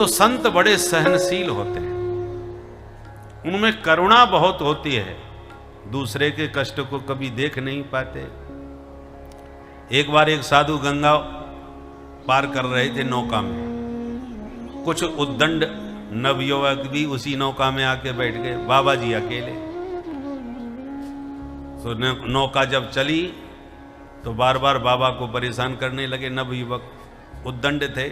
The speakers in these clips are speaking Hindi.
तो संत बड़े सहनशील होते हैं, उनमें करुणा बहुत होती है, दूसरे के कष्ट को कभी देख नहीं पाते। एक बार एक साधु गंगा पार कर रहे थे नौका में, कुछ उद्दंड नवयुवक भी उसी नौका में आके बैठ गए, बाबा जी अकेले। तो नौका जब चली तो बार बार बाबा को परेशान करने लगे नवयुवक, उद्दंड थे।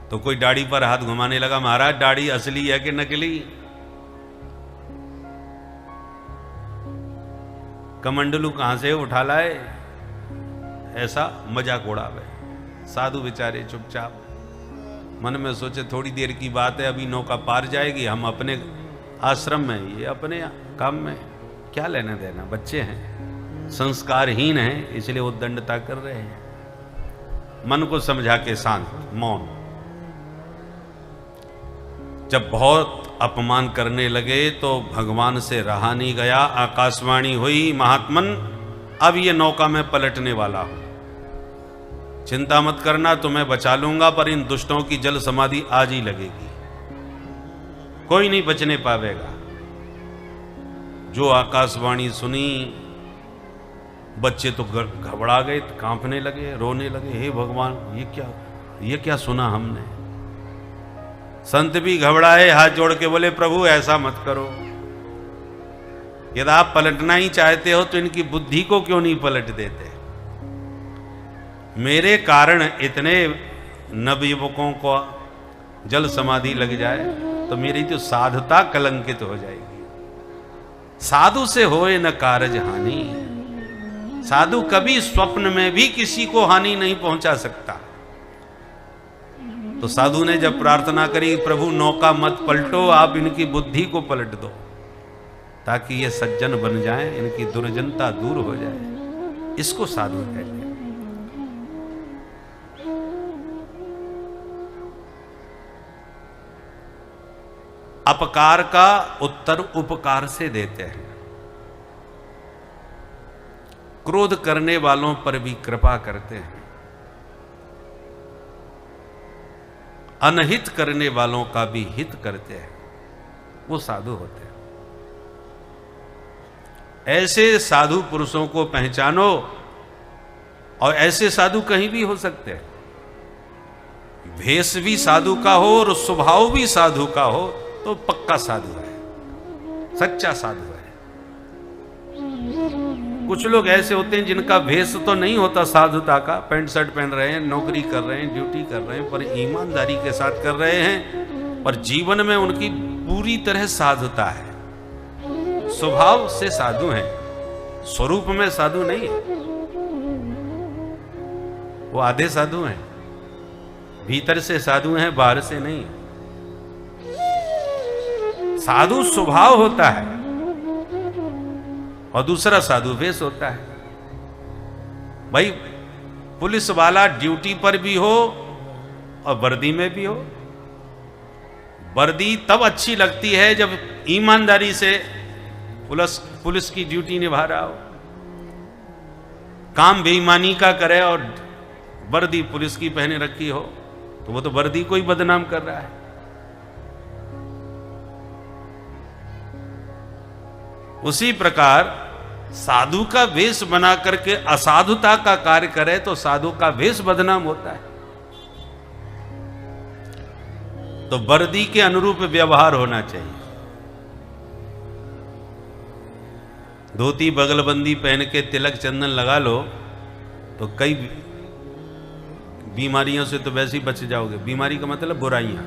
तो कोई दाढ़ी पर हाथ घुमाने लगा, महाराज दाढ़ी असली है कि नकली? कमंडलू कहां से उठा लाए? ऐसा मजाक उड़ावे। साधु बेचारे चुपचाप मन में सोचे थोड़ी देर की बात है, अभी नौका पार जाएगी, हम अपने आश्रम में, ये अपने काम में, क्या लेना देना, बच्चे हैं, संस्कारहीन हैं, इसलिए उद्दंडता कर रहे हैं। मन को समझा के शांत, मौन। जब बहुत अपमान करने लगे तो भगवान से रहा नहीं गया, आकाशवाणी हुई, महात्मन अब ये नौका में पलटने वाला हूं, चिंता मत करना, तुम्हें बचा लूंगा, पर इन दुष्टों की जल समाधि आज ही लगेगी, कोई नहीं बचने पावेगा। जो आकाशवाणी सुनी, बच्चे तो घबरा गए, कांपने लगे, रोने लगे, हे भगवान ये क्या सुना हमने। संत भी घबराए, हाथ जोड़ के बोले प्रभु ऐसा मत करो, यदि आप पलटना ही चाहते हो तो इनकी बुद्धि को क्यों नहीं पलट देते? मेरे कारण इतने नवयुवकों को जल समाधि लग जाए तो मेरी तो साधुता कलंकित हो जाएगी। साधु से होए न कारज हानि, साधु कभी स्वप्न में भी किसी को हानि नहीं पहुंचा सकता। तो साधु ने जब प्रार्थना करी, प्रभु नौका मत पलटो, आप इनकी बुद्धि को पलट दो ताकि ये सज्जन बन जाएं, इनकी दुर्जनता दूर हो जाए, इसको साधु कहते हैं। अपकार का उत्तर उपकार से देते हैं। क्रोध करने वालों पर भी कृपा करते हैं, अनहित करने वालों का भी हित करते हैं, वो साधु होते हैं। ऐसे साधु पुरुषों को पहचानो, और ऐसे साधु कहीं भी हो सकते हैं। भेष भी साधु का हो और स्वभाव भी साधु का हो तो पक्का साधु है, सच्चा साधु है। कुछ लोग ऐसे होते हैं जिनका भेष तो नहीं होता साधुता का, पैंट शर्ट पहन रहे हैं, नौकरी कर रहे हैं, ड्यूटी कर रहे हैं, पर ईमानदारी के साथ कर रहे हैं, पर जीवन में उनकी पूरी तरह साधुता है, स्वभाव से साधु हैं, स्वरूप में साधु नहीं है। वो आधे साधु हैं, भीतर से साधु हैं, बाहर से नहीं। साधु स्वभाव होता है और दूसरा साधु वेश होता है। भाई पुलिस वाला ड्यूटी पर भी हो और वर्दी में भी हो। वर्दी तब अच्छी लगती है जब ईमानदारी से पुलिस की ड्यूटी निभा रहा हो, काम बेईमानी का करे और वर्दी पुलिस की पहने रखी हो तो वो तो वर्दी को ही बदनाम कर रहा है। उसी प्रकार साधु का वेश बना करके असाधुता का कार्य करे तो साधु का वेश बदनाम होता है। तो वर्दी के अनुरूप व्यवहार होना चाहिए। धोती बगलबंदी पहन के तिलक चंदन लगा लो तो कई बीमारियों से तो वैसे ही बच जाओगे। बीमारी का मतलब बुराइयां।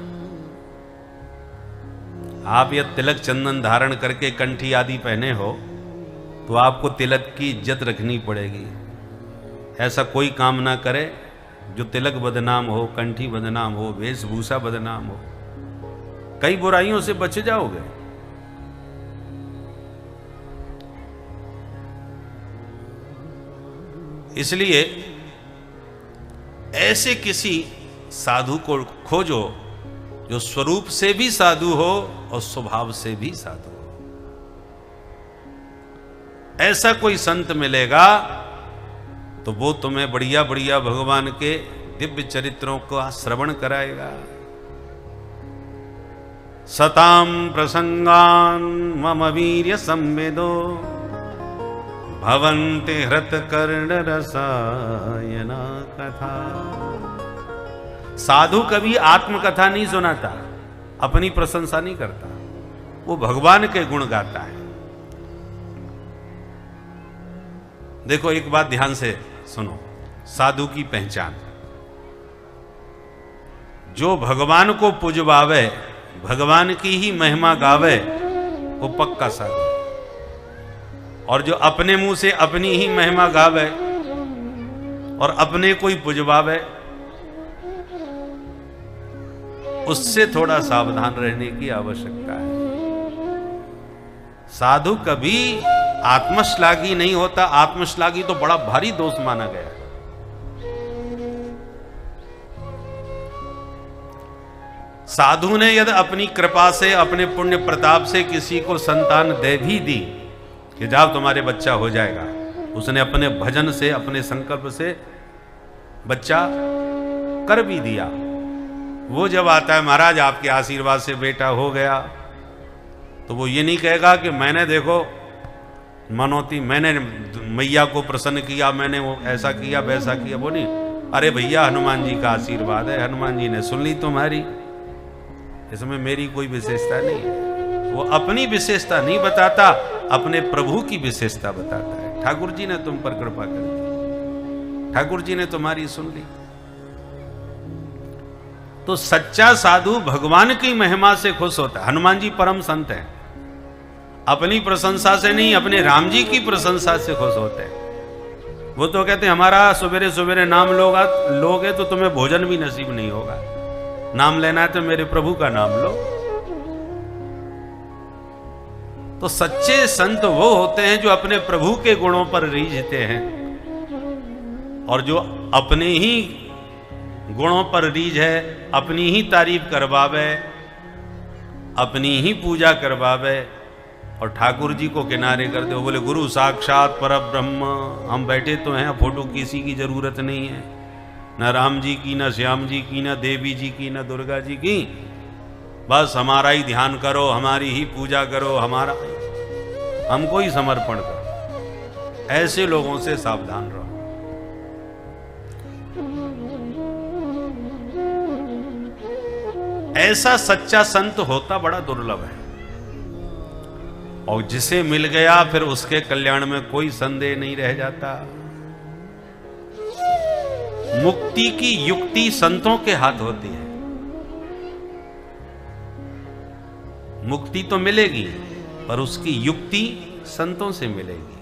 आप यह तिलक चंदन धारण करके कंठी आदि पहने हो तो आपको तिलक की इज्जत रखनी पड़ेगी। ऐसा कोई काम ना करे जो तिलक बदनाम हो, कंठी बदनाम हो, वेशभूषा बदनाम हो, कई बुराइयों से बच जाओगे। इसलिए ऐसे किसी साधु को खोजो जो स्वरूप से भी साधु हो और स्वभाव से भी साधु हो। ऐसा कोई संत मिलेगा तो वो तुम्हें बढ़िया बढ़िया भगवान के दिव्य चरित्रों का श्रवण कराएगा। सताम प्रसंगान मम वीर्य संवेदो भवन्ति हृत कर्ण रसायना कथा। साधु कभी आत्मकथा नहीं सुनाता, अपनी प्रशंसा नहीं करता, वो भगवान के गुण गाता है। देखो एक बात ध्यान से सुनो, साधु की पहचान, जो भगवान को पुजवावे, भगवान की ही महिमा गावे, वो पक्का साधु। और जो अपने मुंह से अपनी ही महिमा गावे और अपने कोई पुजवावे, उससे थोड़ा सावधान रहने की आवश्यकता है। साधु कभी आत्मश्लाघी नहीं होता। आत्मश्लाघी तो बड़ा भारी दोष माना गया। साधु ने यदि अपनी कृपा से, अपने पुण्य प्रताप से किसी को संतान दे भी दी कि जाओ तुम्हारे बच्चा हो जाएगा, उसने अपने भजन से, अपने संकल्प से बच्चा कर भी दिया, वो जब आता है महाराज आपके आशीर्वाद से बेटा हो गया, तो वो ये नहीं कहेगा कि मैंने देखो मनोती, मैंने मैया को प्रसन्न किया, मैंने वो ऐसा किया वैसा किया। वो नहीं, अरे भैया हनुमान जी का आशीर्वाद है, हनुमान जी ने सुन ली तुम्हारी, इसमें मेरी कोई विशेषता नहीं है। वो अपनी विशेषता नहीं बताता, अपने प्रभु की विशेषता बताता है। ठाकुर जी ने तुम पर कृपा कर दी, ठाकुर जी ने तुम्हारी सुन ली। तो सच्चा साधु भगवान की महिमा से खुश होता है। हनुमान जी परम संत हैं, अपनी प्रशंसा से नहीं, अपने राम जी की प्रशंसा से खुश होते हैं। वो तो कहते हैं हमारा सवेरे सवेरे नाम लोगे तो तुम्हें भोजन भी नसीब नहीं होगा, नाम लेना है तो मेरे प्रभु का नाम लो। तो सच्चे संत वो होते हैं जो अपने प्रभु के गुणों पर रीझते हैं, और जो अपने ही गुणों पर रीझ है, अपनी ही तारीफ करवावे, अपनी ही पूजा करवावे, और ठाकुर जी को किनारे कर दे। वो बोले गुरु साक्षात परब्रह्म, हम बैठे तो हैं, फोटो किसी की जरूरत नहीं है, न राम जी की, न श्याम जी की, न देवी जी की, न दुर्गा जी की, बस हमारा ही ध्यान करो, हमारी ही पूजा करो, हमारा हमको ही समर्पण करो। ऐसे लोगों से सावधान रहो। ऐसा सच्चा संत होता बड़ा दुर्लभ है, और जिसे मिल गया फिर उसके कल्याण में कोई संदेह नहीं रह जाता। मुक्ति की युक्ति संतों के हाथ होती है। मुक्ति तो मिलेगी, पर उसकी युक्ति संतों से मिलेगी।